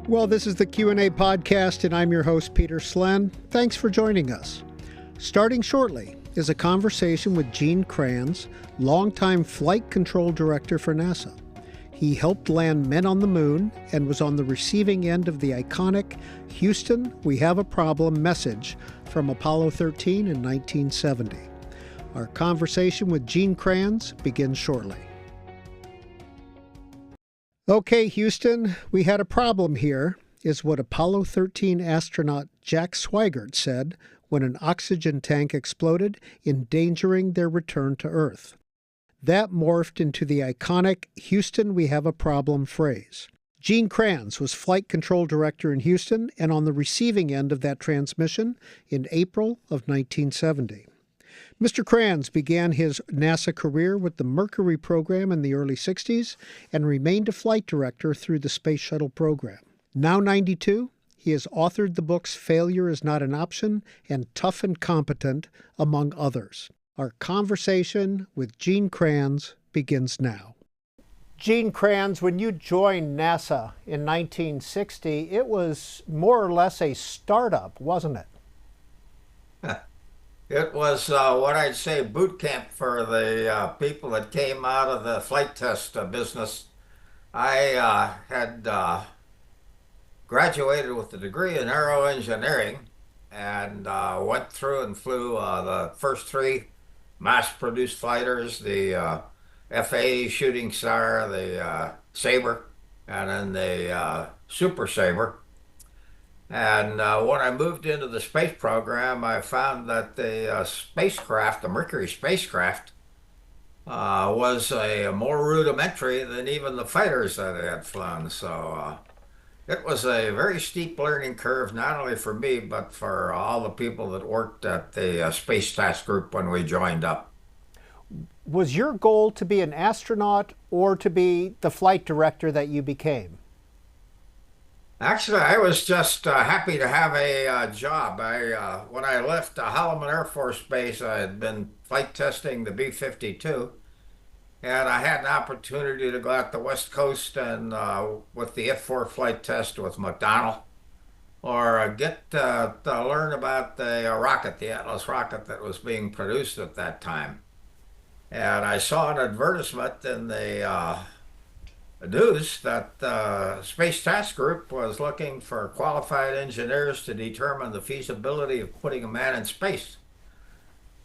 Well, this is the Q&A podcast, and I'm your host, Peter Slen. Thanks for joining us. Starting shortly is a conversation with Eugene Kranz, longtime flight control director for NASA. He helped land men on the moon and was on the receiving end of the iconic "Houston, we have a problem" message from Apollo 13 in 1970. Our conversation with Eugene Kranz begins shortly. Okay, Houston, we had a problem here, is what Apollo 13 astronaut Jack Swigert said when an oxygen tank exploded, endangering their return to Earth. That morphed into the iconic "Houston, we have a problem" phrase. Eugene Kranz was flight control director in Houston and on the receiving end of that transmission in April of 1970. Mr. Kranz began his NASA career with the Mercury program in the early 60s and remained a flight director through the Space Shuttle Program. Now 92, he has authored the books "Failure is Not an Option" and "Tough and Competent," among others. Our conversation with Eugene Kranz begins now. Eugene Kranz, when you joined NASA in 1960, it was more or less a startup, wasn't it? It was what I'd say boot camp for the people that came out of the flight test business. I had graduated with a degree in aero engineering and went through and flew the first three mass-produced fighters, the F-80 Shooting Star, the Sabre, and then the Super Sabre. And when I moved into the space program, I found that the spacecraft, the Mercury spacecraft, was a more rudimentary than even the fighters that I had flown. So it was a very steep learning curve, not only for me, but for all the people that worked at the Space Task Group when we joined up. Was your goal to be an astronaut or to be the flight director that you became? Actually, I was just happy to have a job. When I left Holloman Air Force Base, I had been flight testing the B-52. And I had an opportunity to go out the West Coast and with the F-4 flight test with McDonnell, or get to learn about the rocket, the Atlas rocket that was being produced at that time. And I saw an advertisement in the news that the Space Task Group was looking for qualified engineers to determine the feasibility of putting a man in space.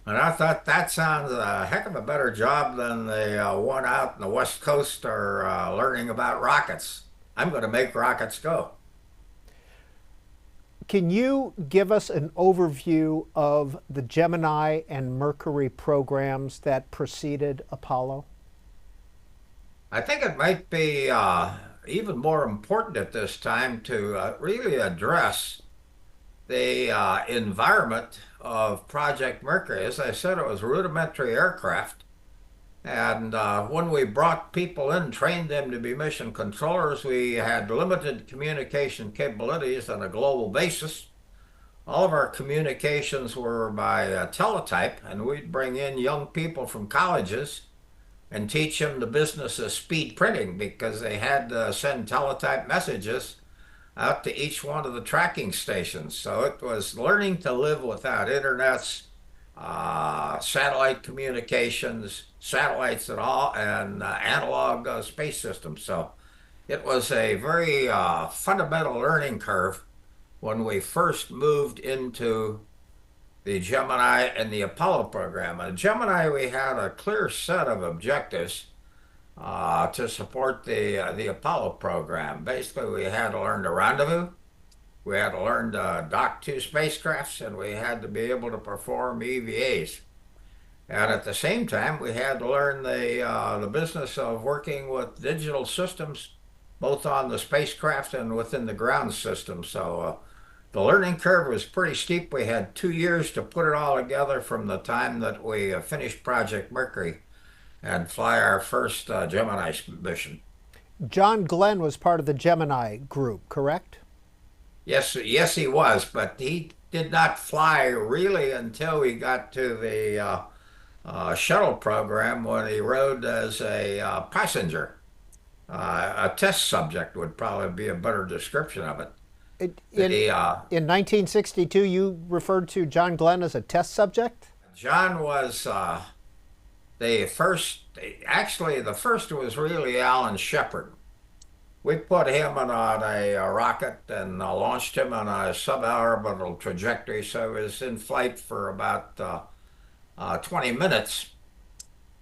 And I thought that sounds a heck of a better job than the one out in the West Coast or learning about rockets. I'm going to make rockets go. Can you give us an overview of the Gemini and Mercury programs that preceded Apollo? I think it might be even more important at this time to really address the environment of Project Mercury. As I said, it was rudimentary aircraft. And when we brought people in, trained them to be mission controllers, we had limited communication capabilities on a global basis. All of our communications were by teletype, and we'd bring in young people from colleges and teach them the business of speed printing, because they had to send teletype messages out to each one of the tracking stations. So it was learning to live without internets, satellite communications, satellites at all, and analog space systems. So it was a very fundamental learning curve when we first moved into the Gemini and the Apollo program. In Gemini, we had a clear set of objectives to support the Apollo program. Basically, we had to learn to rendezvous, we had to learn to dock two spacecrafts, and we had to be able to perform EVAs. And at the same time, we had to learn the business of working with digital systems, both on the spacecraft and within the ground system. So the learning curve was pretty steep. We had 2 years to put it all together from the time that we finished Project Mercury and fly our first Gemini mission. John Glenn was part of the Gemini group, correct? Yes, he was, but he did not fly really until we got to the shuttle program, when he rode as a passenger. A test subject would probably be a better description of it. It, in, The in 1962, you referred to John Glenn as a test subject? John was the first. Actually, the first was really Alan Shepard. We put him on a rocket and launched him on a suborbital trajectory, so he was in flight for about 20 minutes.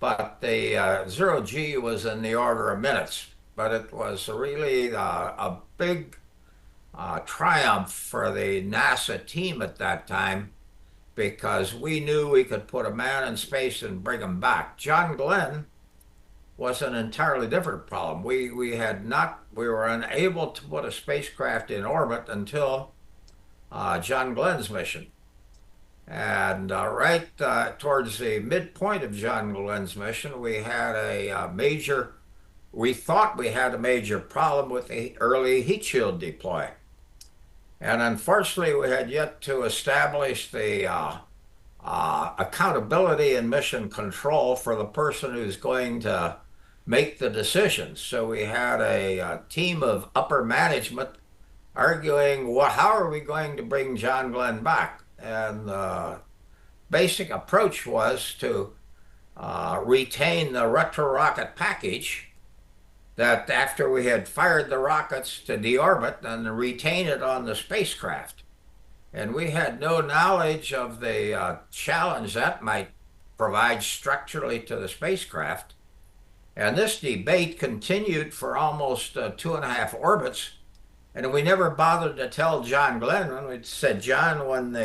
But the zero G was in the order of minutes. But it was really a big triumph for the NASA team at that time because we knew we could put a man in space and bring him back. John Glenn was an entirely different problem. We were unable to put a spacecraft in orbit until John Glenn's mission. And right towards the midpoint of John Glenn's mission, we thought we had a major problem with the early heat shield deploy. And unfortunately, we had yet to establish the accountability and mission control for the person who's going to make the decisions. So we had a team of upper management arguing, how are we going to bring John Glenn back? And the basic approach was to retain the retro rocket package that after we had fired the rockets to deorbit and retain it on the spacecraft. And we had no knowledge of the challenge that might provide structurally to the spacecraft. And this debate continued for almost 2.5 orbits. And we never bothered to tell John Glenn when we said, John, when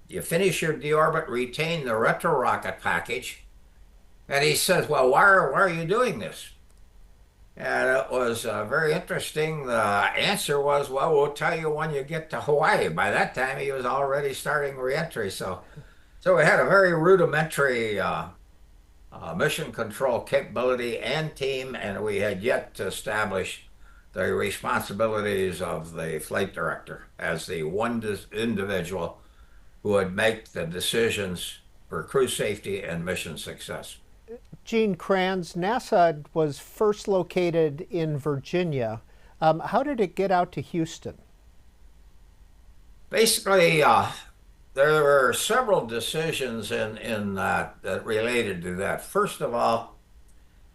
you finish your deorbit, retain the retro rocket package. And he says, well, why are you doing this? And it was very interesting. The answer was, well, we'll tell you when you get to Hawaii. By that time, he was already starting reentry. So we had a very rudimentary mission control capability and team, and we had yet to establish the responsibilities of the flight director as the one individual who would make the decisions for crew safety and mission success. Gene Kranz, NASA was first located in Virginia. How did it get out to Houston? Basically, there were several decisions in that related to that. First of all,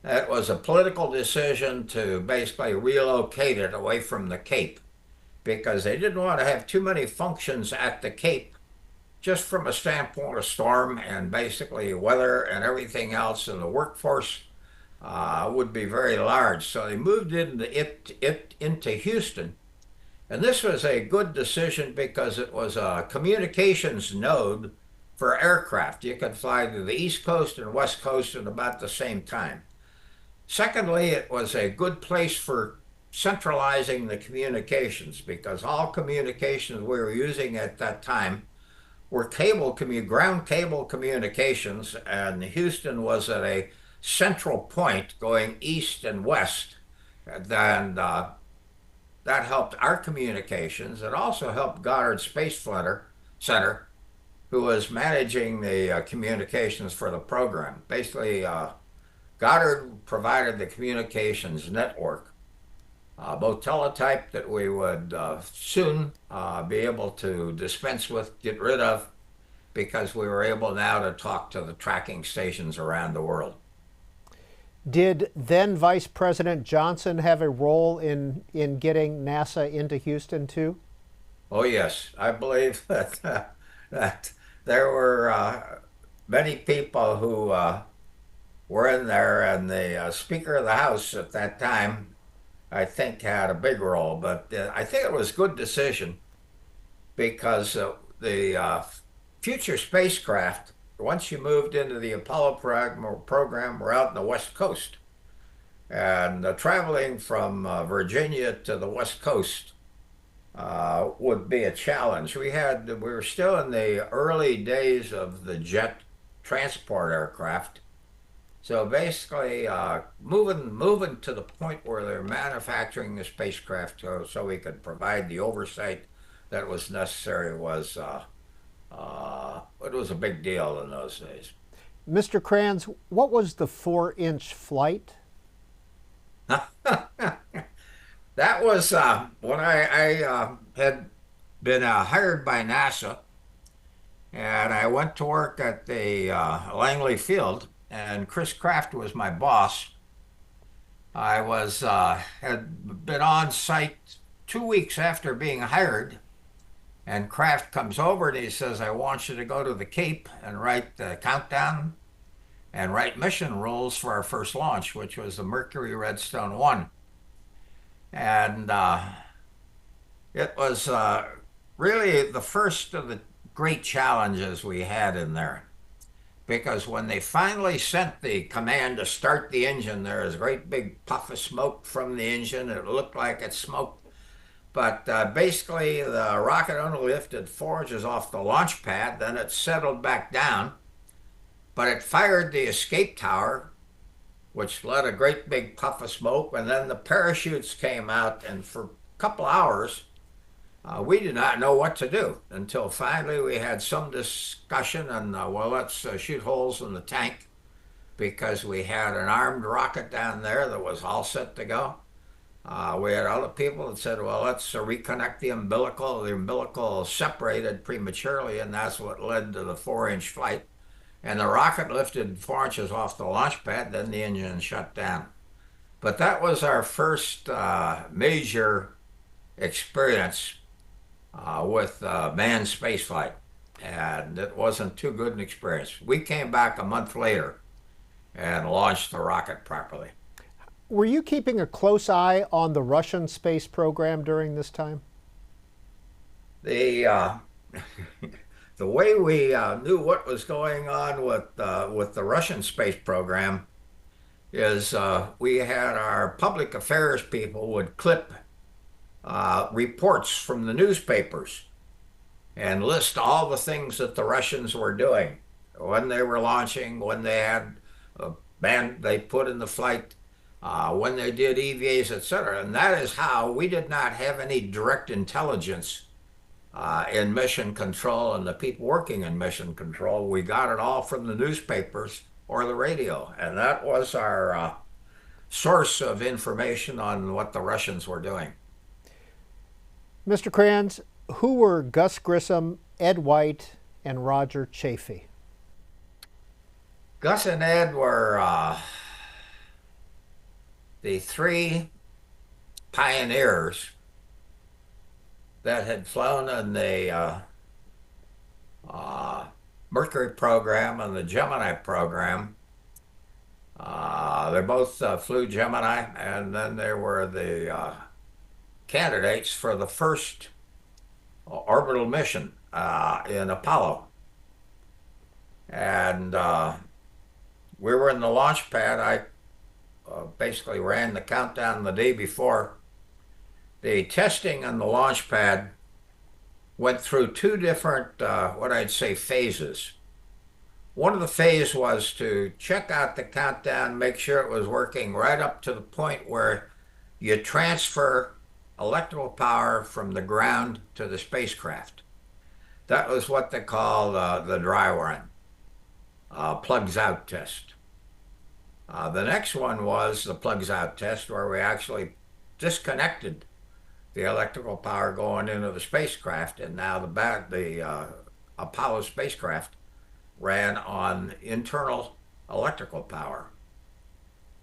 it was a political decision to basically relocate it away from the Cape because they didn't want to have too many functions at the Cape just from a standpoint of storm and basically weather and everything else, and the workforce would be very large. So they moved into Houston. And this was a good decision because it was a communications node for aircraft. You could fly to the East Coast and West Coast at about the same time. Secondly, it was a good place for centralizing the communications because all communications we were using at that time were ground cable communications, and Houston was at a central point going east and west. And that helped our communications. It also helped Goddard Space Flight Center, who was managing the communications for the program. Basically, Goddard provided the communications network, both teletype that we would soon be able to dispense with, get rid of, because we were able now to talk to the tracking stations around the world. Did then Vice President Johnson have a role in getting NASA into Houston too? Oh yes, I believe that there were many people who were in there, and the Speaker of the House at that time, I think, had a big role. But I think it was a good decision because the future spacecraft, once you moved into the Apollo program, were out in the West Coast. And traveling from Virginia to the West Coast would be a challenge. We were still in the early days of the jet transport aircraft. So basically, moving to the point where they're manufacturing the spacecraft so we could provide the oversight that was necessary was it was a big deal in those days. Mr. Kranz, what was the 4-inch flight? That was when I had been hired by NASA, and I went to work at the Langley Field, and Chris Kraft was my boss. I was had been on site 2 weeks after being hired, and Kraft comes over and he says, "I want you to go to the Cape and write the countdown and write mission rules for our first launch, which was the Mercury Redstone 1." And it was really the first of the great challenges we had in there. Because when they finally sent the command to start the engine, there was a great big puff of smoke from the engine. It looked like it smoked. But basically, the rocket only lifted 4 inches off the launch pad, then it settled back down. But it fired the escape tower, which let a great big puff of smoke, and then the parachutes came out, and for a couple hours, we did not know what to do until finally we had some discussion, and well, let's shoot holes in the tank because we had an armed rocket down there that was all set to go. We had other people that said, well, let's reconnect the umbilical. The umbilical separated prematurely, and that's what led to the 4-inch flight. And the rocket lifted 4 inches off the launch pad, then the engine shut down. But that was our first major experience with manned spaceflight, and it wasn't too good an experience. We came back a month later and launched the rocket properly. Were you keeping a close eye on the Russian space program during this time? The the way we knew what was going on with the Russian space program is we had our public affairs people would clip reports from the newspapers and list all the things that the Russians were doing, when they were launching, when they had a band they put in the flight, when they did EVAs, etc. And that is how we did not have any direct intelligence in mission control and the people working in mission control. We got it all from the newspapers or the radio, and that was our source of information on what the Russians were doing. Mr. Kranz, who were Gus Grissom, Ed White, and Roger Chaffee? Gus and Ed were the three pioneers that had flown in the Mercury program and the Gemini program. They both flew Gemini, and then they were the candidates for the first orbital mission in Apollo. And we were in the launch pad. I basically ran the countdown the day before. The testing on the launch pad went through two different, what I'd say, phases. One of the phases was to check out the countdown, make sure it was working right up to the point where you transfer electrical power from the ground to the spacecraft. That was what they call the dry run, plugs out test. The next one was the plugs out test, where we actually disconnected the electrical power going into the spacecraft, and now the Apollo spacecraft ran on internal electrical power.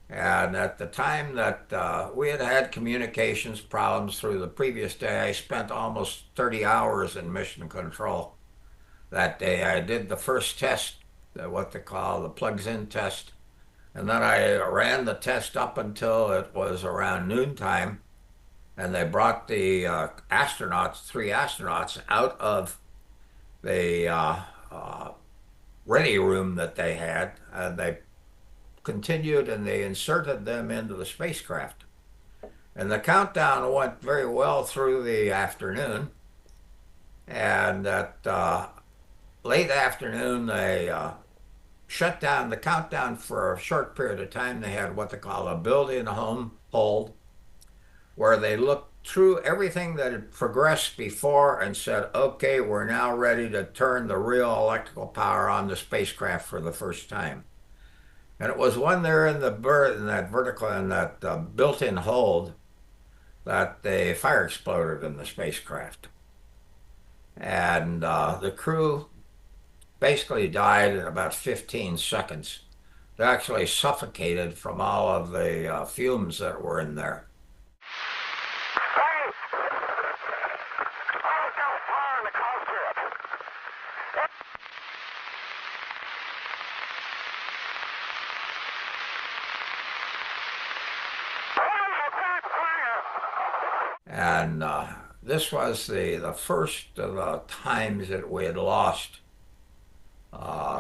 And at the time that we had had communications problems through the previous day, I spent almost 30 hours in mission control that day. I did the first test, what they call the plugs in test, and then I ran the test up until it was around noontime, and they brought the astronauts, 3 astronauts, out of the ready room that they had, and they continued and they inserted them into the spacecraft. And the countdown went very well through the afternoon, and at late afternoon they shut down the countdown for a short period of time. They had what they call a build-in-home hold, where they looked through everything that had progressed before and said, okay, we're now ready to turn the real electrical power on the spacecraft for the first time. And it was when they're in the bird in that vertical in that built-in hold that the fire exploded in the spacecraft, and the crew basically died in about 15 seconds. They actually suffocated from all of the fumes that were in there. And this was the first of the times that we had lost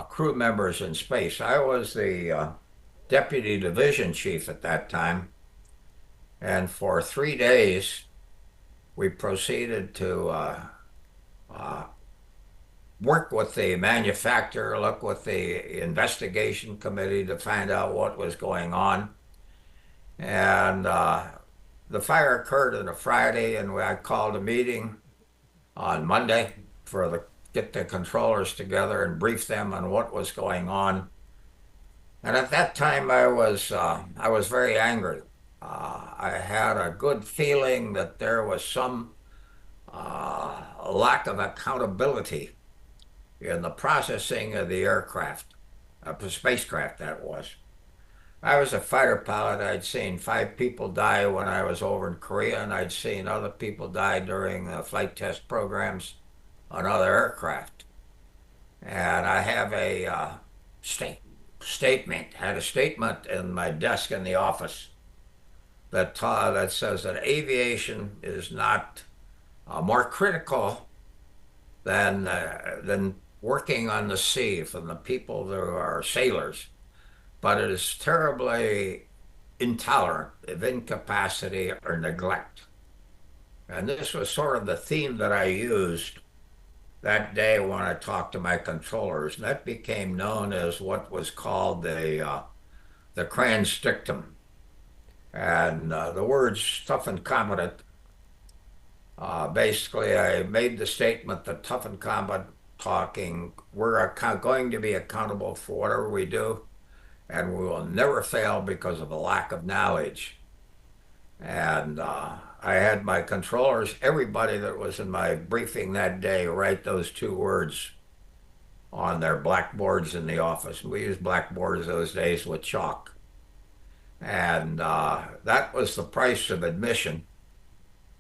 crew members in space. I was the deputy division chief at that time, and for 3 days we proceeded to work with the manufacturer, look with the investigation committee to find out what was going on. And the fire occurred on a Friday, and I called a meeting on Monday get the controllers together and brief them on what was going on. And at that time, I was very angry. I had a good feeling that there was some lack of accountability in the processing of the aircraft, the spacecraft that was. I was a fighter pilot. I'd seen 5 people die when I was over in Korea, and I'd seen other people die during the flight test programs on other aircraft. And I have a statement in my desk in the office that says that aviation is not more critical than working on the sea from the people that are sailors, but it is terribly intolerant of incapacity or neglect. And this was sort of the theme that I used that day when I talked to my controllers. And that became known as what was called the Kranz dictum. And the words tough and competent, basically I made the statement that tough and competent talking, we're going to be accountable for whatever we do, and we will never fail because of a lack of knowledge. And I had my controllers, everybody that was in my briefing that day, write those 2 words on their blackboards in the office. We used blackboards those days with chalk. And that was the price of admission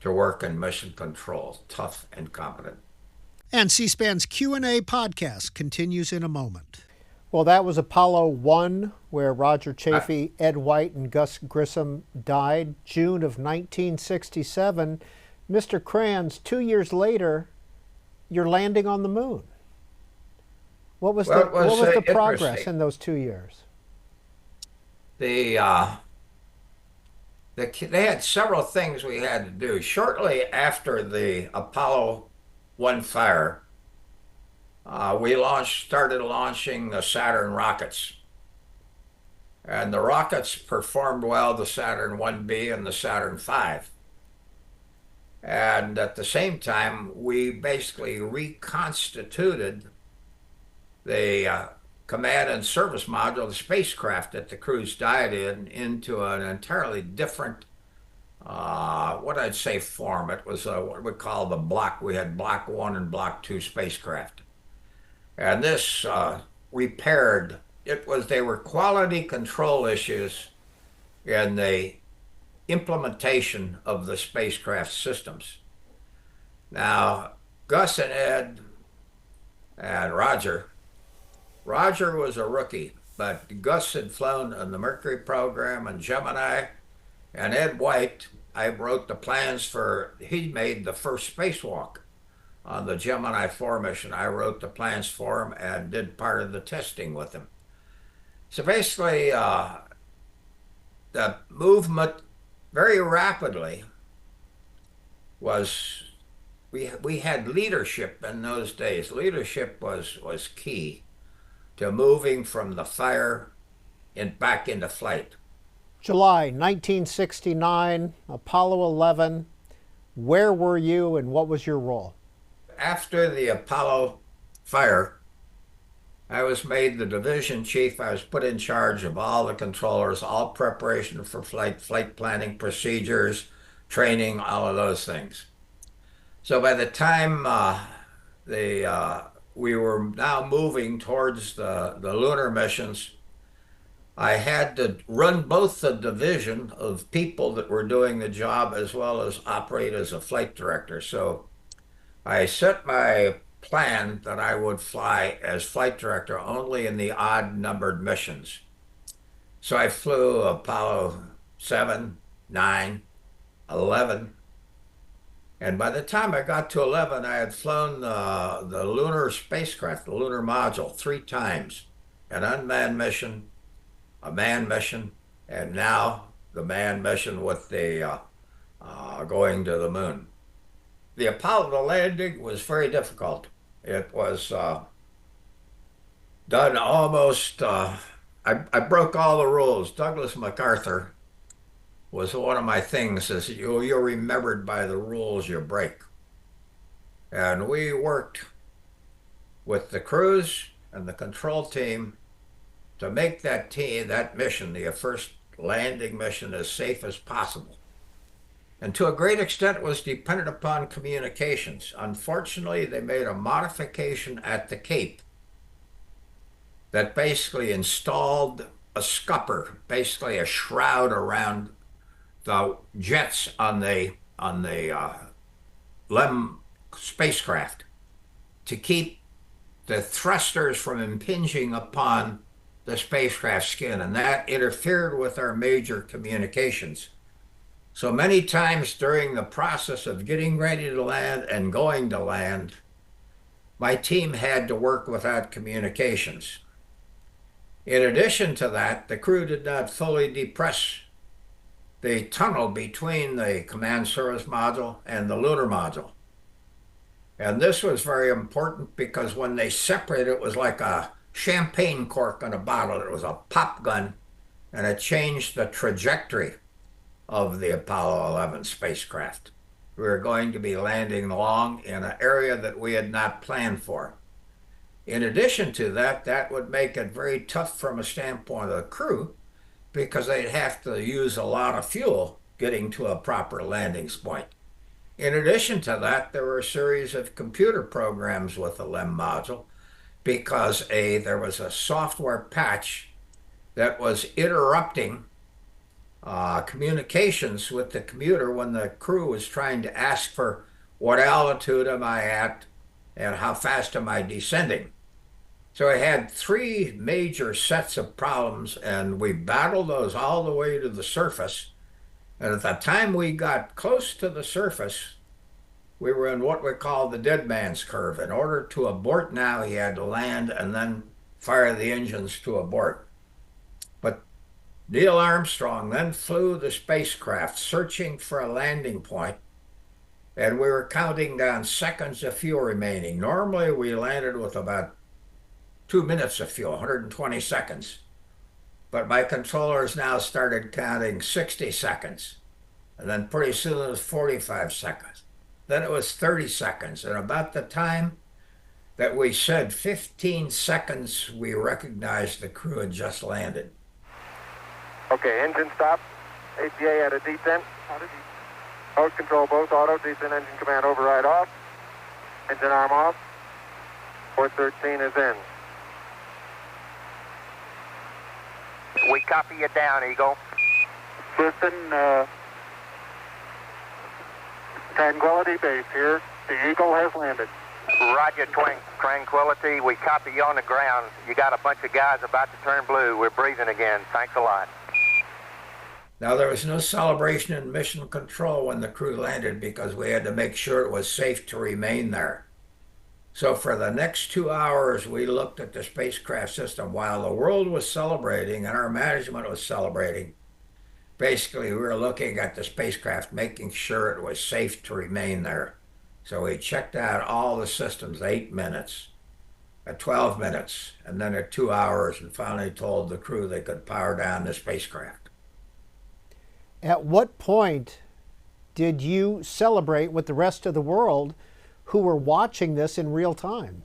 to work in mission control, tough and competent. And C-SPAN's Q&A podcast continues in a moment. Well, that was Apollo 1, where Roger Chaffee, Ed White, and Gus Grissom died, June of 1967. Mr. Kranz, 2 years later, you're landing on the moon. What was the progress in those 2 years? They had several things we had to do. Shortly after the Apollo 1 fire, we started launching the Saturn rockets. And the rockets performed well, the Saturn 1B and the Saturn V. And at the same time, we basically reconstituted the command and service module, the spacecraft that the crews died in, into an entirely different, what I'd say form. It was what we call the block. We had Block 1 and Block 2 spacecraft. And this repaired, they were quality control issues in the implementation of the spacecraft systems. Now, Gus and Ed and Roger was a rookie, but Gus had flown on the Mercury program and Gemini, and Ed White, I wrote the plans he made the first spacewalk on the Gemini 4 mission. I wrote the plans for him and did part of the testing with him. So basically, the movement very rapidly was, we had leadership in those days. Leadership was key to moving from the fire and back into flight. July 1969, Apollo 11. Where were you and what was your role? After the Apollo fire, I was made the division chief. I was put in charge of all the controllers, all preparation for flight, flight planning procedures, training, all of those things. So by the time we were now moving towards the lunar missions, I had to run both the division of people that were doing the job as well as operate as a flight director. So I set my plan that I would fly as flight director only in the odd numbered missions. So I flew Apollo 7, 9, 11. And by the time I got to 11, I had flown the lunar spacecraft, the lunar module, 3 times. An unmanned mission, a manned mission, and now the manned mission with the going to the moon. The Apollo landing was very difficult. It was done almost, I broke all the rules. Douglas MacArthur was one of my things is you're remembered by the rules you break. And we worked with the crews and the control team to make that mission, the first landing mission, as safe as possible. And to a great extent, it was dependent upon communications. Unfortunately, they made a modification at the Cape that basically installed a scupper, basically a shroud around the jets on the LEM spacecraft to keep the thrusters from impinging upon the spacecraft skin, and that interfered with our major communications. So many times during the process of getting ready to land and going to land, my team had to work without communications. In addition to that, the crew did not fully depress the tunnel between the command service module and the lunar module. And this was very important because when they separated, it was like a champagne cork on a bottle. It was a pop gun, and it changed the trajectory of the Apollo 11 spacecraft. We were going to be landing along in an area that we had not planned for. In addition to that, that would make it very tough from a standpoint of the crew because they'd have to use a lot of fuel getting to a proper landing point. In addition to that, there were a series of computer programs with the LEM module because there was a software patch that was interrupting communications with the computer when the crew was trying to ask for what altitude am I at and how fast am I descending. So I had 3 major sets of problems, and we battled those all the way to the surface. And at the time we got close to the surface, we were in what we call the dead man's curve. In order to abort now, he had to land and then fire the engines to abort. But Neil Armstrong then flew the spacecraft searching for a landing point, and we were counting down seconds of fuel remaining. Normally, we landed with about 2 minutes of fuel, 120 seconds. But my controllers now started counting 60 seconds. And then pretty soon it was 45 seconds. Then it was 30 seconds. And about the time that we said 15 seconds, we recognized the crew had just landed. Okay, engine stop. APA at a descent. Host control both auto. Descent engine command override off. Engine arm off. Port 13 is in. We copy you down, Eagle. Houston, Tranquility Base here. The Eagle has landed. Roger, Tranquility. We copy you on the ground. You got a bunch of guys about to turn blue. We're breathing again. Thanks a lot. Now, there was no celebration in mission control when the crew landed because we had to make sure it was safe to remain there. So for the next 2 hours, we looked at the spacecraft system while the world was celebrating and our management was celebrating. Basically, we were looking at the spacecraft, making sure it was safe to remain there. So we checked out all the systems, 8 minutes, at 12 minutes, and then at 2 hours, and finally told the crew they could power down the spacecraft. At what point did you celebrate with the rest of the world who were watching this in real time?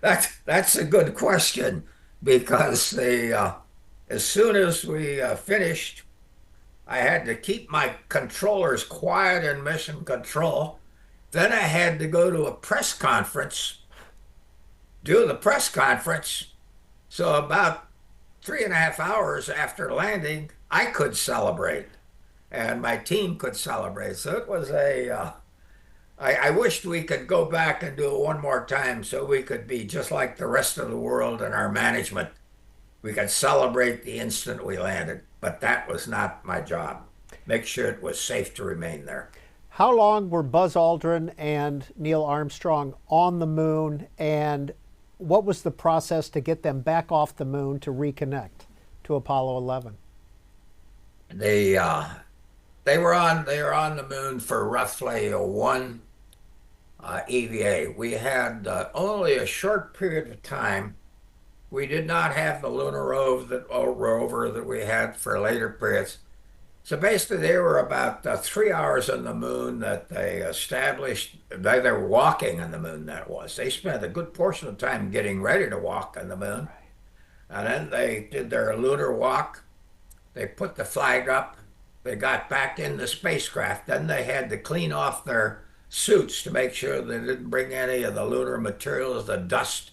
That's a good question because as soon as we finished, I had to keep my controllers quiet in mission control. Then I had to go to a press conference, do the press conference. So about 3.5 hours after landing, I could celebrate, and my team could celebrate. So it was I wished we could go back and do it one more time so we could be just like the rest of the world and our management. We could celebrate the instant we landed, but that was not my job. Make sure it was safe to remain there. How long were Buzz Aldrin and Neil Armstrong on the moon, and what was the process to get them back off the moon to reconnect to Apollo 11? They were on the moon for roughly one EVA. We had only a short period of time. We did not have the lunar rover that we had for later periods. So basically, they were about 3 hours on the moon that they established. They were walking on the moon, that was. They spent a good portion of time getting ready to walk on the moon. And then they did their lunar walk. They put the flag up. They got back in the spacecraft. Then they had to clean off their suits to make sure they didn't bring any of the lunar materials, the dust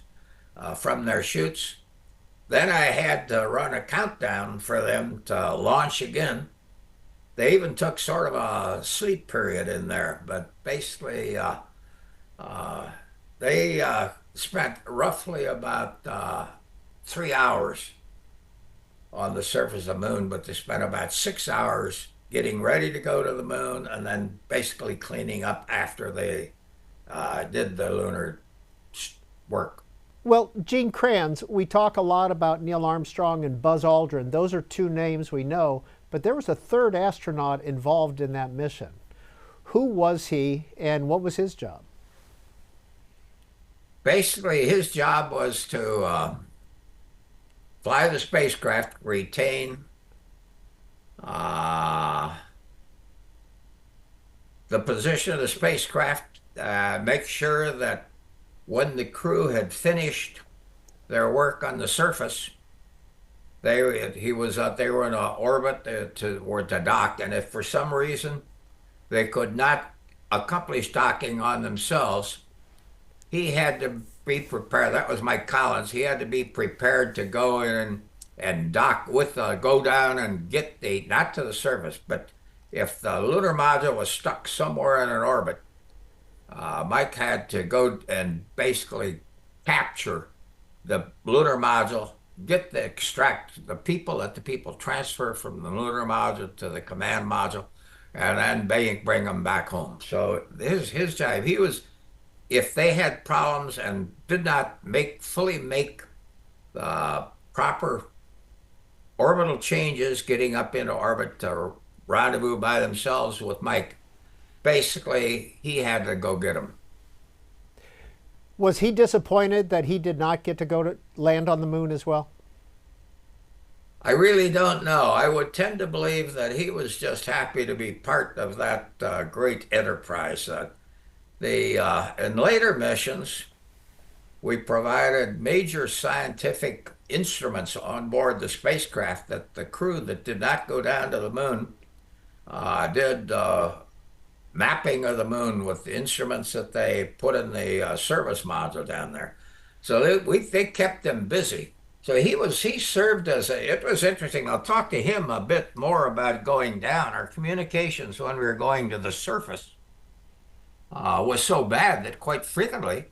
from their chutes. Then I had to run a countdown for them to launch again. They even took sort of a sleep period in there, but basically they spent roughly about 3 hours on the surface of the moon, but they spent about 6 hours getting ready to go to the moon and then basically cleaning up after they did the lunar work. Well, Gene Kranz, we talk a lot about Neil Armstrong and Buzz Aldrin. Those are two names we know, but there was a third astronaut involved in that mission. Who was he, and what was his job? Basically, his job was to fly the spacecraft, retain the position of the spacecraft, make sure that when the crew had finished their work on the surface, they were in an orbit toward the dock, and if for some reason they could not accomplish docking on themselves, he had to be prepared. That was Mike Collins. He had to be prepared to go in and dock go down and get not to the surface, but if the lunar module was stuck somewhere in an orbit, Mike had to go and basically capture the lunar module, extract the people transfer from the lunar module to the command module, and then bring them back home. So his job, if they had problems and did not fully make the proper orbital changes, getting up into orbit to rendezvous by themselves with Mike, basically he had to go get them. Was he disappointed that he did not get to go to land on the moon as well? I really don't know. I would tend to believe that he was just happy to be part of that great enterprise. In later missions, we provided major scientific instruments on board the spacecraft that the crew that did not go down to the moon did mapping of the moon with the instruments that they put in the service module down there. So they kept them busy. So he served it was interesting. I'll talk to him a bit more about going down. Our communications when we were going to the surface was so bad that quite frequently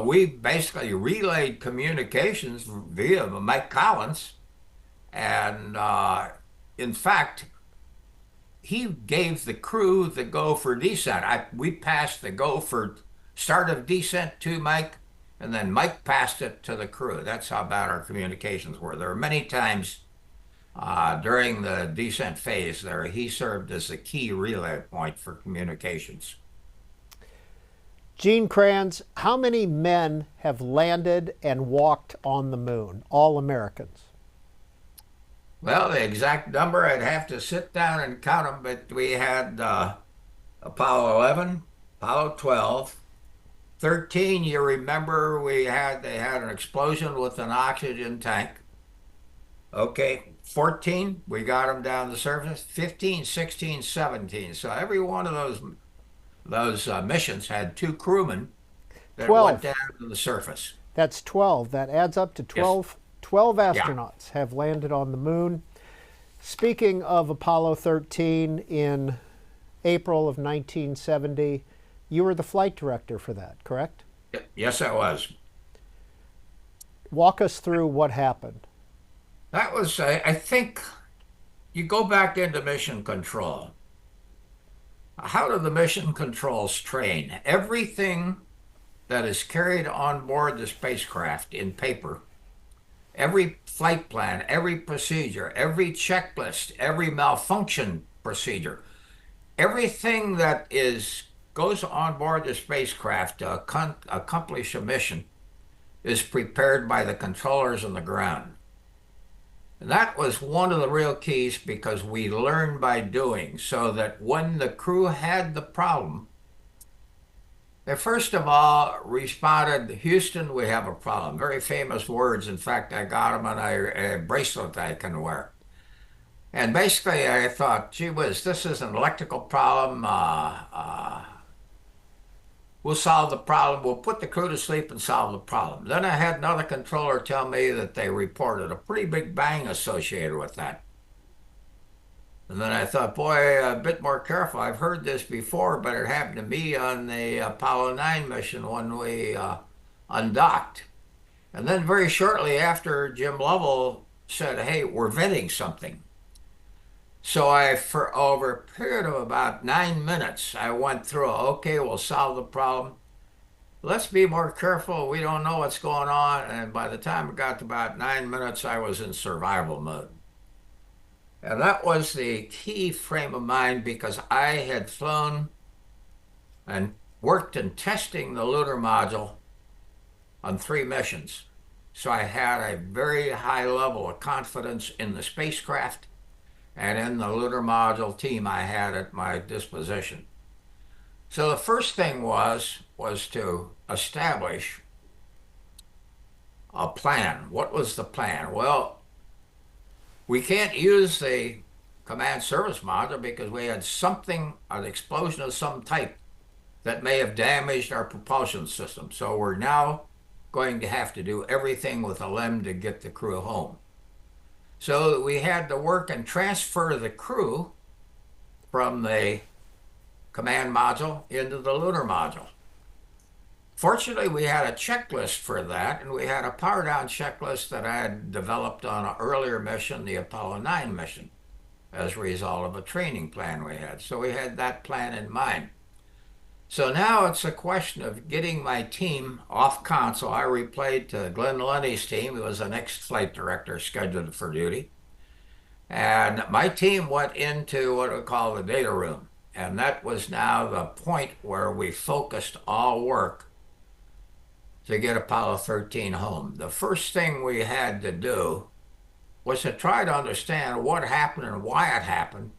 we basically relayed communications via Mike Collins, and in fact, he gave the crew the go for descent. We passed the go for start of descent to Mike, and then Mike passed it to the crew. That's how bad our communications were. There were many times during the descent phase he served as a key relay point for communications. Gene Kranz, how many men have landed and walked on the moon, all Americans? Well, the exact number, I'd have to sit down and count them, but we had Apollo 11, Apollo 12, 13, you remember they had an explosion with an oxygen tank. Okay, 14, we got them down the surface. 15, 16, 17. So every one of those missions had 2 crewmen that 12. went down to the surface. That's 12. That adds up to 12. Yes. 12 astronauts have landed on the moon. Speaking of Apollo 13, in April of 1970, you were the flight director for that, correct? Yes, I was. Walk us through what happened. That was, I think, you go back into mission control. How do the mission controls train? Everything that is carried on board the spacecraft in paper, every flight plan, every procedure, every checklist, every malfunction procedure, everything that goes on board the spacecraft to accomplish a mission is prepared by the controllers on the ground. And that was one of the real keys, because we learned by doing, so that when the crew had the problem, they first of all responded, "Houston, we have a problem." Very famous words. In fact, I got them on a bracelet I can wear. And basically, I thought, gee whiz, this is an electrical problem. We'll solve the problem. We'll put the crew to sleep and solve the problem. Then I had another controller tell me that they reported a pretty big bang associated with that. And then I thought, boy, a bit more careful. I've heard this before, but it happened to me on the Apollo 9 mission when we undocked. And then very shortly after, Jim Lovell said, hey, we're venting something. So for over a period of about 9 minutes, I went through, okay, we'll solve the problem. Let's be more careful. We don't know what's going on. And by the time it got to about 9 minutes, I was in survival mode. And that was the key frame of mind, because I had flown and worked in testing the lunar module on 3 missions. So I had a very high level of confidence in the spacecraft and in the lunar module team I had at my disposition. So the first thing was to establish a plan. What was the plan? Well, we can't use the command service module because we had something, an explosion of some type, that may have damaged our propulsion system. So we're now going to have to do everything with a LEM to get the crew home. So we had to work and transfer the crew from the command module into the lunar module. Fortunately, we had a checklist for that, and we had a power down checklist that I had developed on an earlier mission, the Apollo 9 mission, as a result of a training plan we had. So we had that plan in mind. So now it's a question of getting my team off console. I replayed to Glenn Lenny's team, who was the next flight director scheduled for duty. And my team went into what we call the data room. And that was now the point where we focused all work to get Apollo 13 home. The first thing we had to do was to try to understand what happened and why it happened,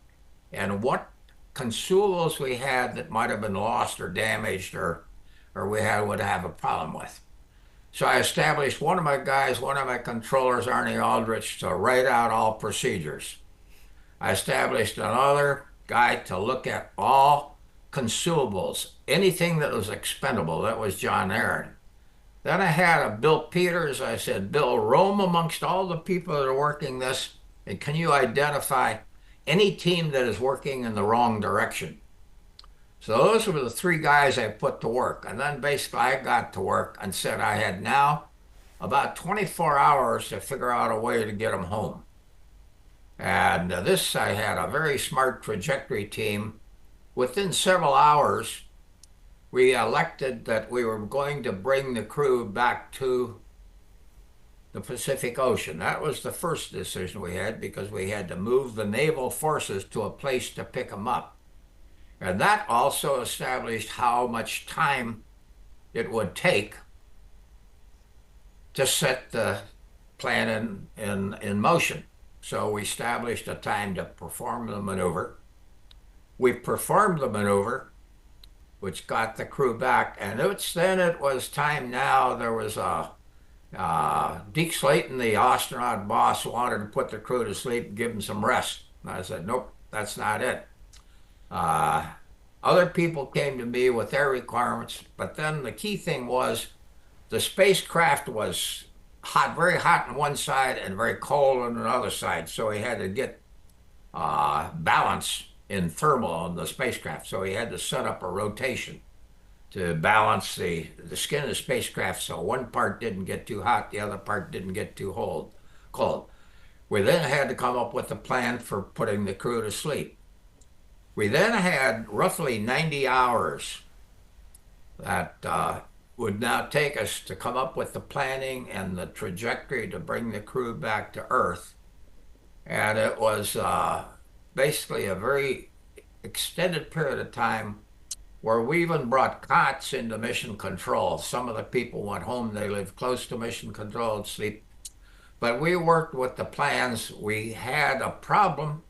and what consumables we had that might have been lost or damaged or would have a problem with. So I established one of my guys, one of my controllers, Arnie Aldrich, to write out all procedures. I established another guy to look at all consumables, anything that was expendable. That was John Aaron. Then I had a Bill Peters. I said, Bill, roam amongst all the people that are working this, and can you identify any team that is working in the wrong direction? So those were the 3 guys I put to work. And then basically I got to work and said I had now about 24 hours to figure out a way to get them home. And I had a very smart trajectory team. Within several hours, we elected that we were going to bring the crew back to the Pacific Ocean. That was the first decision we had, because we had to move the naval forces to a place to pick them up. And that also established how much time it would take to set the plan in motion. So we established a time to perform the maneuver. We performed the maneuver, which got the crew back. And then it was time now. There was Deke Slayton, the astronaut boss, wanted to put the crew to sleep and give them some rest. And I said, nope, that's not it. Other people came to me with their requirements, but then the key thing was the spacecraft was hot, very hot on one side and very cold on another side. So he had to get balance in thermal on the spacecraft. So he had to set up a rotation to balance the skin of the spacecraft so one part didn't get too hot, the other part didn't get too cold. We then had to come up with a plan for putting the crew to sleep. We then had roughly 90 hours that would now take us to come up with the planning and the trajectory to bring the crew back to Earth. And it was basically a very extended period of time where we even brought cots into mission control. Some of the people went home, they lived close to mission control and sleep. But we worked with the plans. We had a problem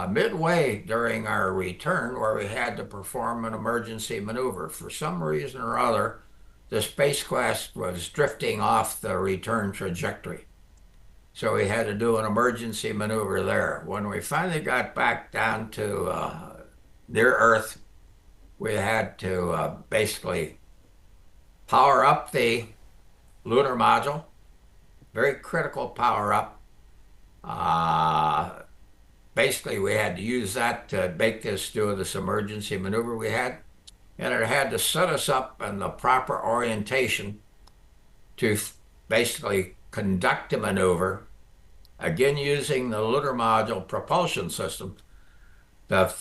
midway during our return where we had to perform an emergency maneuver. For some reason or other, the spacecraft was drifting off the return trajectory. So we had to do an emergency maneuver there. When we finally got back down to near Earth, we had to basically power up the lunar module, very critical power up. Basically, we had to use that to make do this emergency maneuver we had. And it had to set us up in the proper orientation to basically conduct a maneuver, again using the lunar module propulsion system, to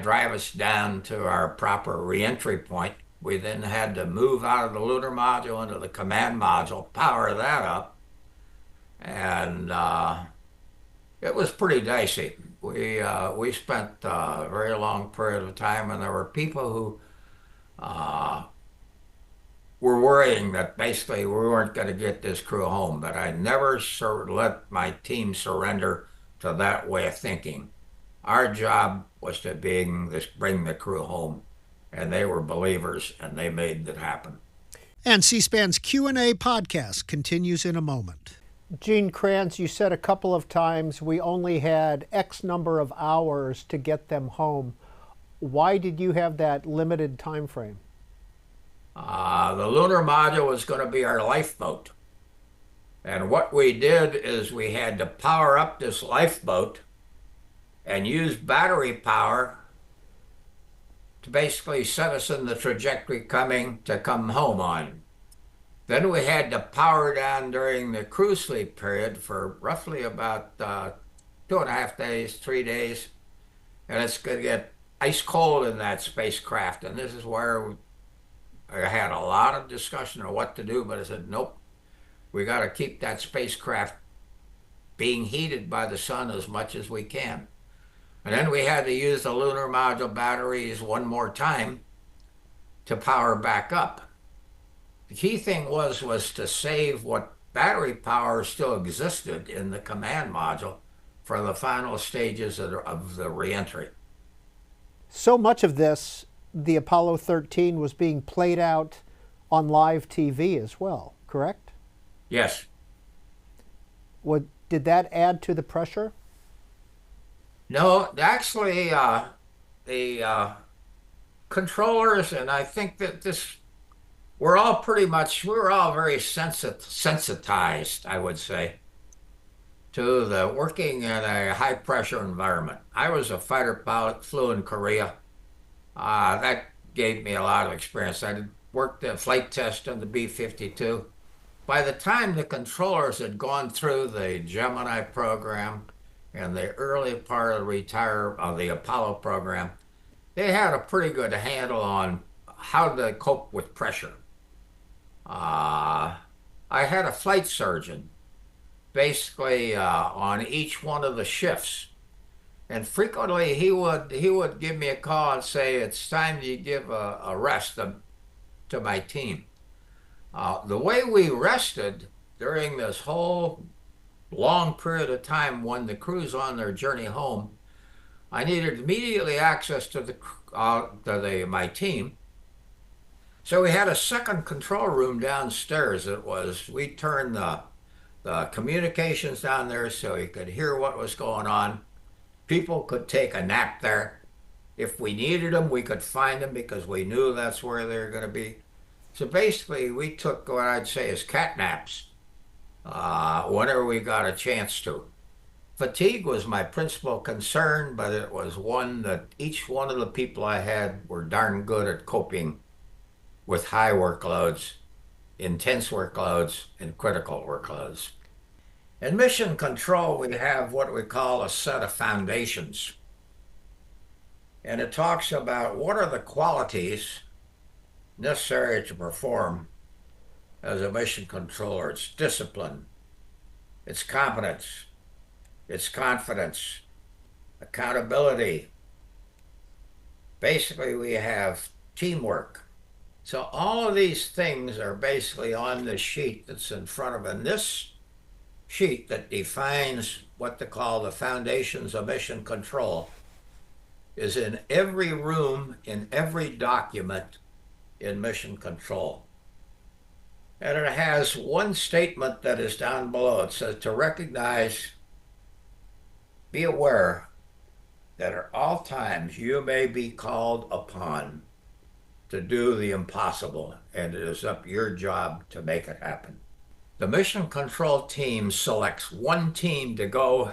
drive us down to our proper reentry point. We then had to move out of the lunar module into the command module, power that up, and it was pretty dicey. We spent a very long period of time, and there were people who were worrying that basically we weren't going to get this crew home, but I never let my team surrender to that way of thinking. Our job was to bring the crew home, and they were believers, and they made that happen. And C-SPAN's Q&A podcast continues in a moment. Gene Kranz, you said a couple of times we only had X number of hours to get them home. Why did you have that limited time frame? The lunar module was going to be our lifeboat. And what we did is we had to power up this lifeboat and use battery power to basically set us in the trajectory to come home on. Then we had to power down during the crew sleep period for roughly about 2.5 days, 3 days. And it's going to get ice cold in that spacecraft. And this is where I had a lot of discussion on what to do, but I said, nope, we got to keep that spacecraft being heated by the sun as much as we can. And then we had to use the lunar module batteries one more time to power back up. The key thing was to save what battery power still existed in the command module for the final stages of the reentry. So much of this, the Apollo 13, was being played out on live TV as well, correct? Yes. Did that add to the pressure? No, actually, the controllers, and I think that we were all very sensitized, I would say, to the working in a high pressure environment. I was a fighter pilot, flew in Korea. That gave me a lot of experience. I worked the flight test on the B-52. By the time the controllers had gone through the Gemini program and the early part of the Apollo program, they had a pretty good handle on how to cope with pressure. I had a flight surgeon basically on each one of the shifts, and frequently he would give me a call and say, it's time to give a rest to my team. The way we rested during this whole long period of time when the crew's on their journey home, I needed immediately access to my team. So we had a second control room downstairs. We turned the communications down there so you could hear what was going on. People could take a nap there. If we needed them, we could find them because we knew that's where they were going to be. So basically, we took what I'd say is cat naps whenever we got a chance to. Fatigue was my principal concern, but it was one that each one of the people I had were darn good at coping with high workloads, intense workloads, and critical workloads. In mission control, we have what we call a set of foundations. And it talks about what are the qualities necessary to perform as a mission controller. It's discipline, it's competence, it's confidence, accountability. Basically, we have teamwork. So all of these things are basically on the sheet that's in front of us. And this sheet that defines what they call the foundations of mission control is in every room, in every document in mission control. And it has one statement that is down below. It says to recognize, be aware that at all times you may be called upon to do the impossible, and it is up your job to make it happen. The mission control team selects one team to go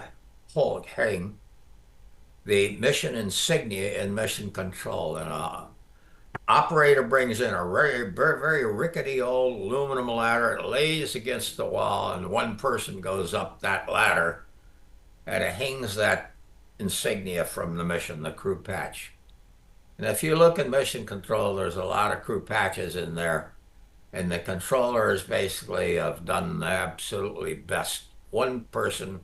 hang the mission insignia in mission control. And an operator brings in a very, very, very rickety old aluminum ladder. It lays against the wall, and one person goes up that ladder, and it hangs that insignia from the mission, the crew patch. And if you look at mission control, there's a lot of crew patches in there. And the controllers basically have done the absolutely best. One person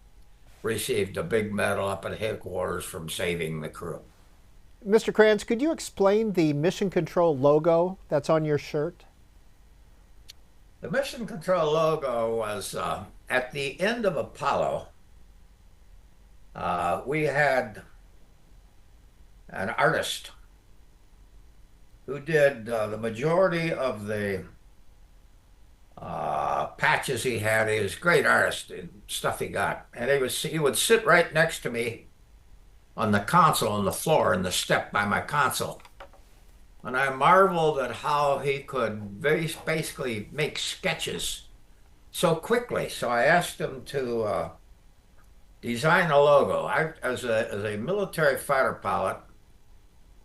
received a big medal up at headquarters from saving the crew. Mr. Kranz, could you explain the mission control logo that's on your shirt? The mission control logo was at the end of Apollo. We had an artist who did the majority of the patches he had. He was a great artist in stuff he got. And he would sit right next to me on the console on the floor in the step by my console. And I marveled at how he could basically make sketches so quickly. So I asked him to design a logo. As a military fighter pilot,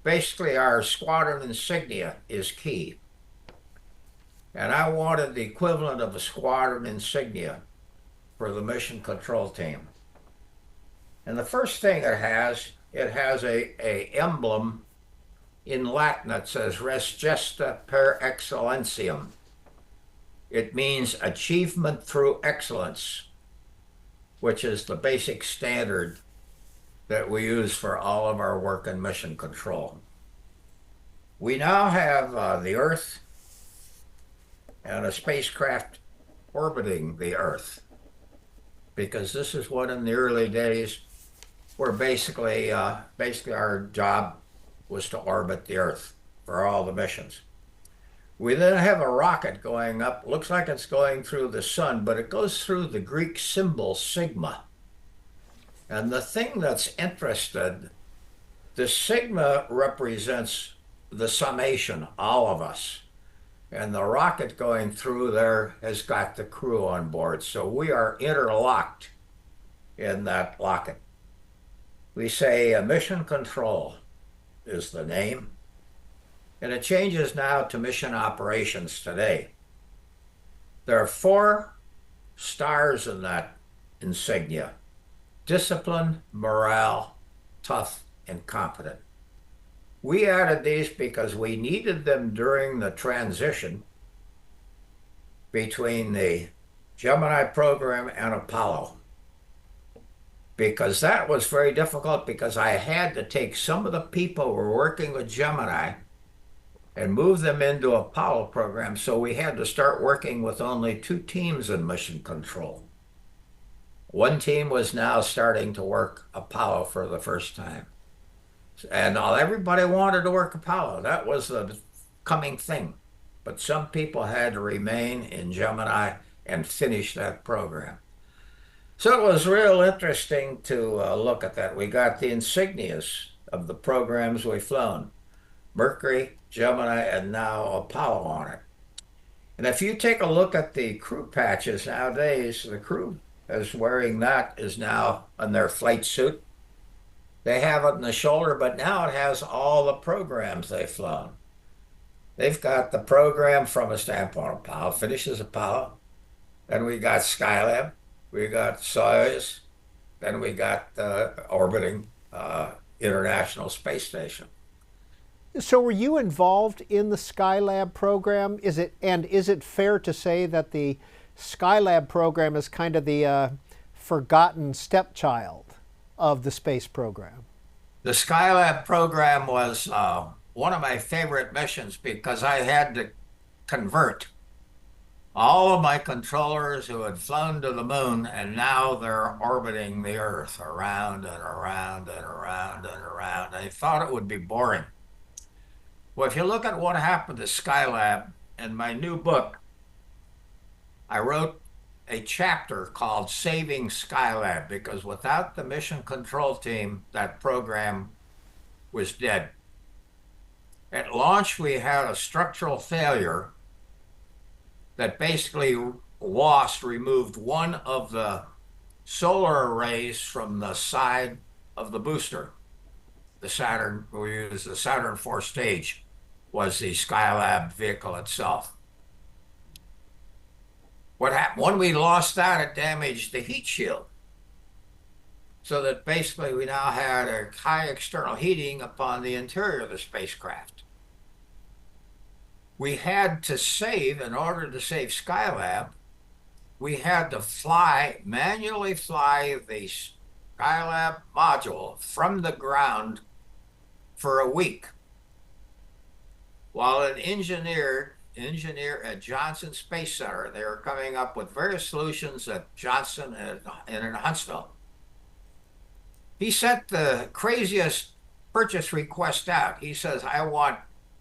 basically our squadron insignia is key. And I wanted the equivalent of a squadron insignia for the mission control team. And the first thing it has a emblem in Latin that says Res Gesta per Excellentiam. It means achievement through excellence, which is the basic standard that we use for all of our work in mission control. We now have the Earth and a spacecraft orbiting the Earth, because this is what in the early days where basically our job was to orbit the Earth for all the missions. We then have a rocket going up, looks like it's going through the sun, but it goes through the Greek symbol sigma. And the thing that's interesting, the sigma represents the summation, all of us. And the rocket going through there has got the crew on board. So we are interlocked in that rocket. We say mission control is the name. And it changes now to mission operations today. There are 4 stars in that insignia: discipline, morale, tough, and competent. We added these because we needed them during the transition between the Gemini program and Apollo, because that was very difficult, because I had to take some of the people who were working with Gemini and move them into Apollo program, so we had to start working with only 2 teams in mission control. One team was now starting to work Apollo for the first time. And everybody wanted to work Apollo. That was the coming thing. But some people had to remain in Gemini and finish that program. So it was real interesting to look at that. We got the insignias of the programs we've flown: Mercury, Gemini, and now Apollo on it. And if you take a look at the crew patches nowadays, the crew is wearing that is now on their flight suit. They have it in the shoulder, but now it has all the programs they've flown. They've got the program from a standpoint of Apollo, finishes Apollo. Then we got Skylab, we got Soyuz, then we got orbiting International Space Station. So were you involved in the Skylab program? Is it fair to say that the Skylab program is kind of the forgotten stepchild of the space program? The Skylab program was one of my favorite missions because I had to convert all of my controllers who had flown to the moon, and now they're orbiting the Earth around and around and around and around. I thought it would be boring. Well, if you look at what happened to Skylab, in my new book, I wrote a chapter called Saving Skylab, because without the mission control team, that program was dead. At launch, we had a structural failure that basically removed one of the solar arrays from the side of the booster. The Saturn, we used the Saturn IV stage, was the Skylab vehicle itself. What happened? When we lost that, it damaged the heat shield. So that basically we now had a high external heating upon the interior of the spacecraft. We had to save, in order to save Skylab, we had to manually fly the Skylab module from the ground for a week, while an engineer at Johnson Space Center, they were coming up with various solutions at Johnson and in Huntsville. He sent the craziest purchase request out. He says, I want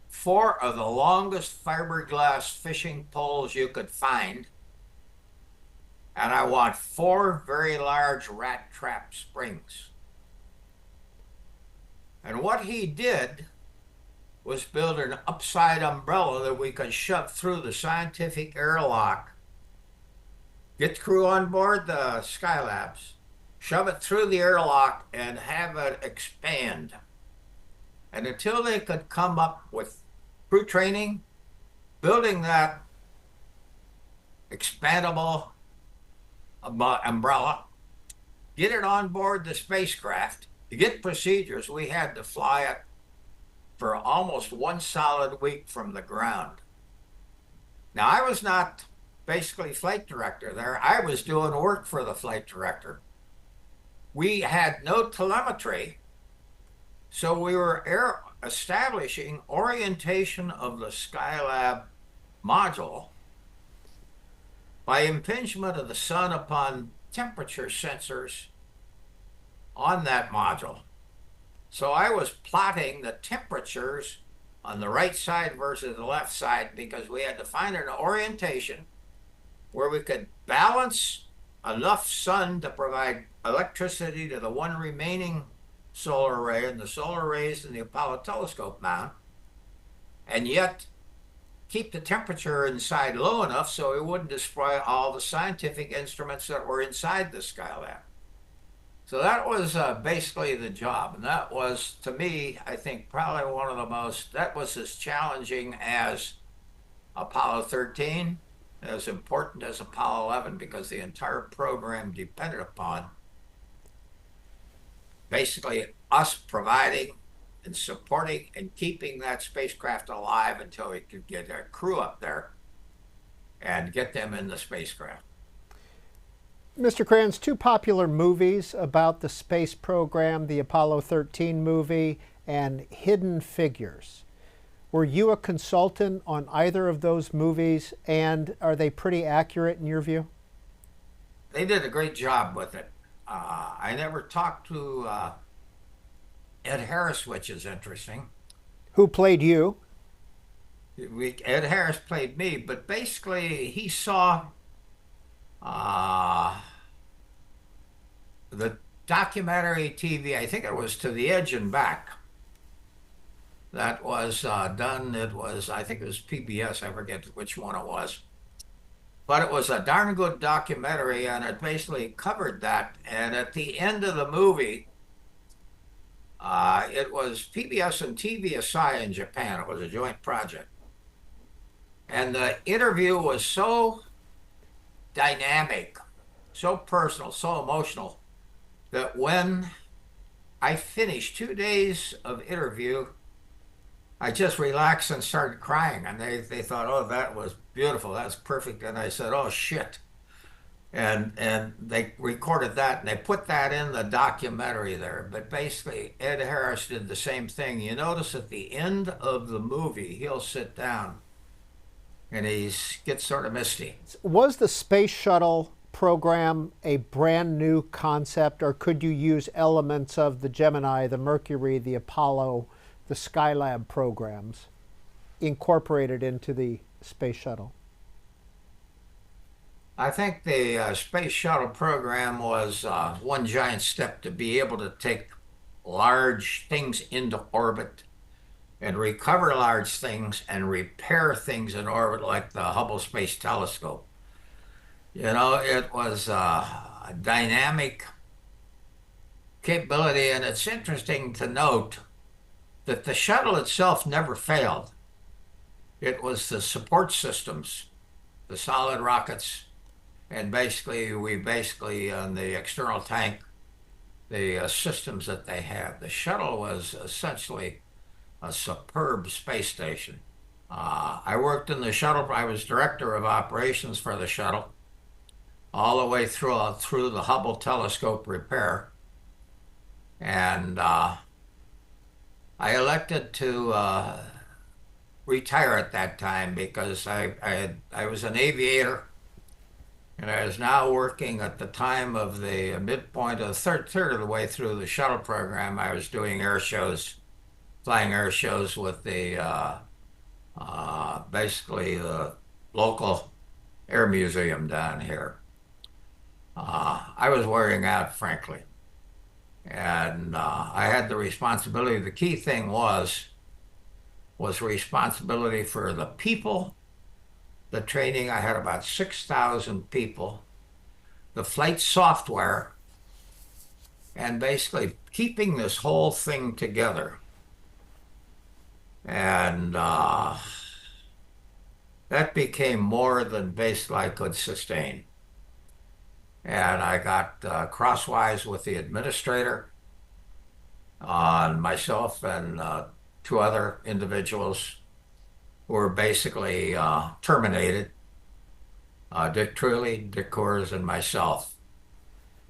4 of the longest fiberglass fishing poles you could find, and I want 4 very large rat trap springs. And what he did was build an upside umbrella that we could shove through the scientific airlock, get the crew on board the Skylabs, shove it through the airlock, and have it expand. And until they could come up with crew training, building that expandable umbrella, get it on board the spacecraft, to get procedures, we had to fly it for almost 1 solid week from the ground. Now, I was not basically flight director there. I was doing work for the flight director. We had no telemetry, so we were establishing orientation of the Skylab module by impingement of the sun upon temperature sensors on that module. So I was plotting the temperatures on the right side versus the left side, because we had to find an orientation where we could balance enough sun to provide electricity to the one remaining solar array and the solar arrays in the Apollo telescope mount, and yet keep the temperature inside low enough so it wouldn't destroy all the scientific instruments that were inside the Skylab. So that was basically the job. And that was, to me, I think probably one of the most, that was as challenging as Apollo 13, as important as Apollo 11, because the entire program depended upon basically us providing and supporting and keeping that spacecraft alive until we could get a crew up there and get them in the spacecraft. Mr. Kranz, 2 popular movies about the space program, the Apollo 13 movie and Hidden Figures. Were you a consultant on either of those movies, and are they pretty accurate in your view? They did a great job with it. I never talked to Ed Harris, which is interesting. Who played you? Ed Harris played me, but basically he saw the documentary TV, I think it was To the Edge and Back, that was done. It was, I think it was PBS, I forget which one it was. But it was a darn good documentary, and it basically covered that. And at the end of the movie, it was PBS and TVSI in Japan. It was a joint project. And the interview was so dynamic, so personal, so emotional, that when I finished 2 days of interview, I just relaxed and started crying. And they thought, oh, that was beautiful. That's perfect. And I said, oh, shit. And they recorded that, and they put that in the documentary there. But basically, Ed Harris did the same thing. You notice at the end of the movie, he'll sit down, and he gets sort of misty. Was the Space Shuttle Program a brand new concept, or could you use elements of the Gemini, the Mercury, the Apollo, the Skylab programs incorporated into the Space Shuttle? I think the Space Shuttle Program was one giant step to be able to take large things into orbit and recover large things and repair things in orbit, like the Hubble Space Telescope. You know, it was a dynamic capability, and it's interesting to note that the shuttle itself never failed. It was the support systems, the solid rockets, and basically, on the external tank, the systems that they had. The shuttle was essentially a superb space station. I worked in the shuttle. I was director of operations for the shuttle all the way through the Hubble telescope repair. And I elected to retire at that time because I was an aviator, and I was now working at the time of the midpoint of the third of the way through the shuttle program. I was doing air shows, flying air shows with the basically the local air museum down here. I was wearing out, frankly, and I had the responsibility. The key thing was responsibility for the people, the training. I had about 6,000 people, the flight software, and basically keeping this whole thing together. And that became more than basically I could sustain. And I got crosswise with the administrator, and myself and 2 other individuals who were basically terminated, Dick Truly, Dick Coors, and myself,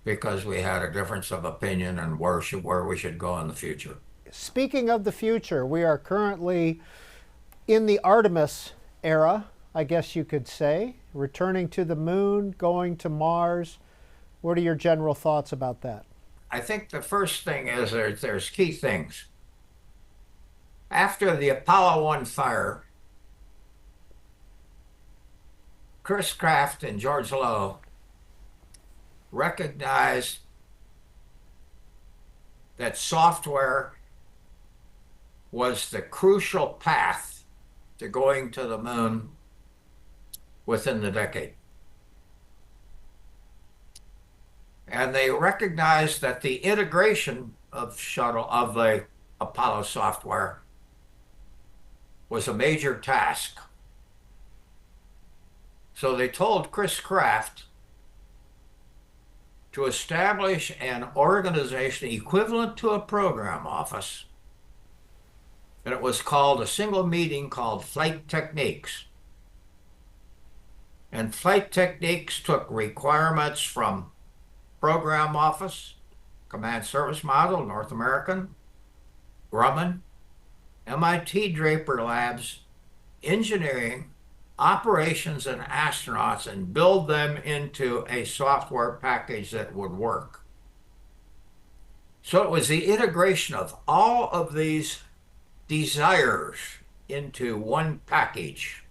because we had a difference of opinion on where we should go in the future. Speaking of the future, we are currently in the Artemis era, I guess you could say, returning to the moon, going to Mars. What are your general thoughts about that? I think the first thing is there's key things. After the Apollo 1 fire, Chris Kraft and George Lowe recognized that software was the crucial path to going to the moon within the decade. And they recognized that the integration of the Apollo software was a major task. So they told Chris Kraft to establish an organization equivalent to a program office, and it was called a single meeting called Flight Techniques. And Flight Techniques took requirements from Program Office, Command Service Model, North American, Grumman, MIT Draper Labs, engineering, operations, and astronauts, and build them into a software package that would work. So it was the integration of all of these desires into one package.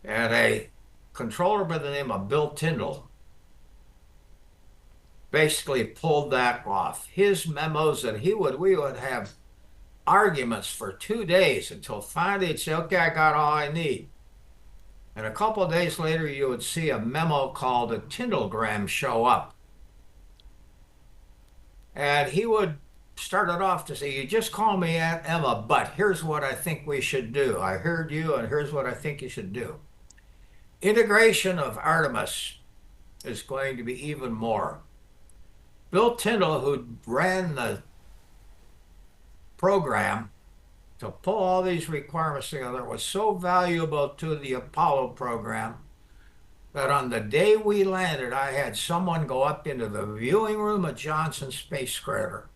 And a controller by the name of Bill Tyndall basically pulled that off. His memos, and we would have arguments for 2 days until finally he'd say, okay, I got all I need. And a couple of days later, you would see a memo called a Tyndallgram show up. And he would start it off to say, you just call me Aunt Emma, but here's what I think we should do. I heard you, and here's what I think you should do. Integration of Artemis is going to be even more. Bill Tyndall, who ran the program to pull all these requirements together, was so valuable to the Apollo program that on the day we landed, I had someone go up into the viewing room of Johnson Space Center,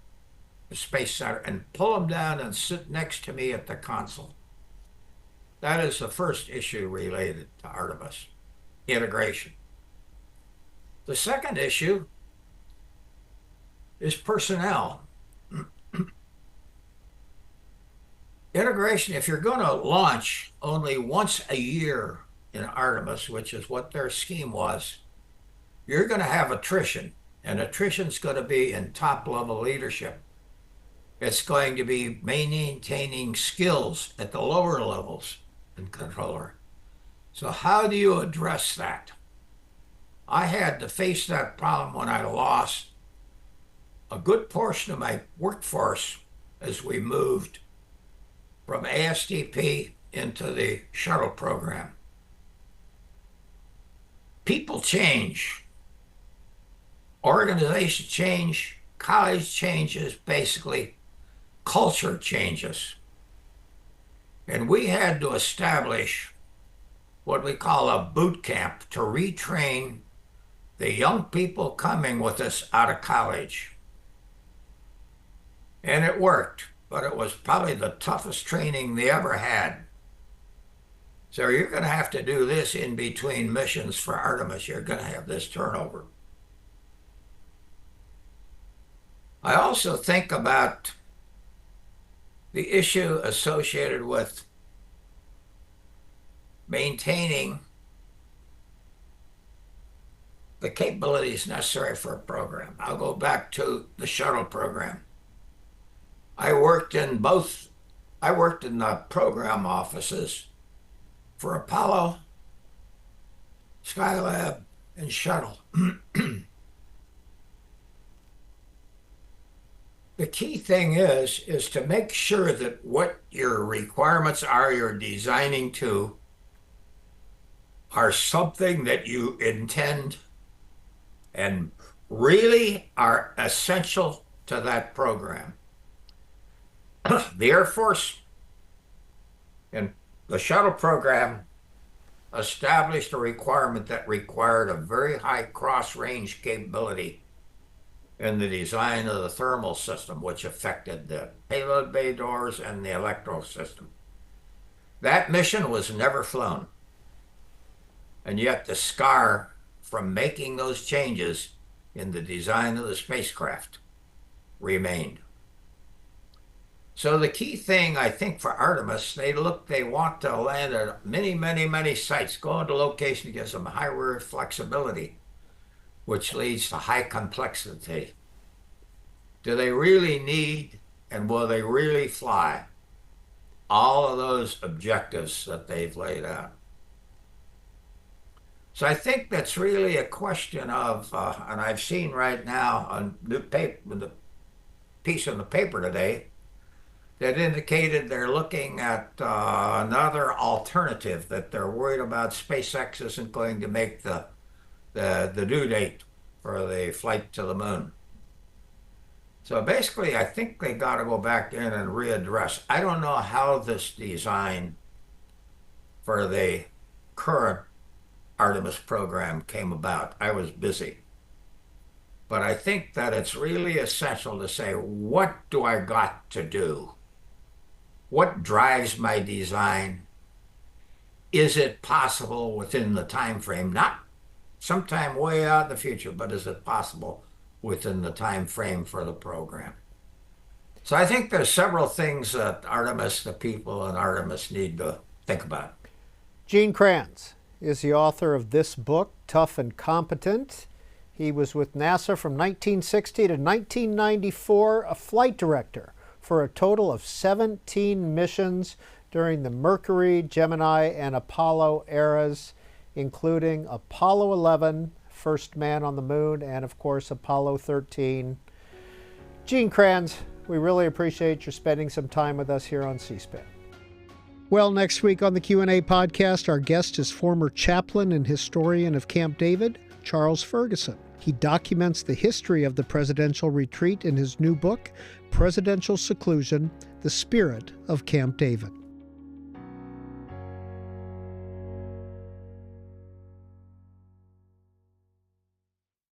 the Space Center, and pull him down and sit next to me at the console. That is the first issue related to Artemis, integration. The second issue is personnel. Integration, if you're going to launch only once a year in Artemis, which is what their scheme was, you're going to have attrition, and attrition's going to be in top-level leadership. It's going to be maintaining skills at the lower levels in controller. So how do you address that? I had to face that problem when I lost a good portion of my workforce as we moved from ASTP into the shuttle program. People change, organization change, college changes, basically culture changes. And we had to establish what we call a boot camp to retrain the young people coming with us out of college. And it worked, but it was probably the toughest training they ever had. So you're going to have to do this in between missions for Artemis. You're going to have this turnover. I also think about the issue associated with maintaining the capabilities necessary for a program. I'll go back to the shuttle program. I worked in the program offices for Apollo, Skylab, and Shuttle. The key thing is to make sure that what your requirements are you're designing to are something that you intend and really are essential to that program. The Air Force and the shuttle program established a requirement that required a very high cross-range capability in the design of the thermal system, which affected the payload bay doors and the electro system. That mission was never flown. And yet the scar from making those changes in the design of the spacecraft remained. So the key thing, I think, for Artemis, they want to land at many sites, go into location, gives them higher flexibility, which leads to high complexity. Do they really need, and will they really fly all of those objectives that they've laid out? So I think that's really a question of, and I've seen right now a new paper, the piece in the paper today, that indicated they're looking at another alternative, that they're worried about SpaceX isn't going to make the due date for the flight to the moon. So basically, I think they got to go back in and readdress. I don't know how this design for the current Artemis program came about. I was busy. But I think that it's really essential to say, what do I got to do? What drives my design? Is it possible within the time frame? Not sometime way out in the future, but is it possible within the time frame for the program. So I think there's several things that the people in Artemis need to think about. Gene Kranz is the author of this book, Tough and Competent. He was with NASA from 1960 to 1994, a flight director for a total of 17 missions during the Mercury, Gemini, and Apollo eras, including Apollo 11, first man on the moon, and of course Apollo 13. Gene Kranz, we really appreciate your spending some time with us here on C-SPAN. Well, next week on the Q&A podcast, our guest is former chaplain and historian of Camp David, Charles Ferguson. He documents the history of the presidential retreat in his new book, Presidential Seclusion: The Spirit of Camp David.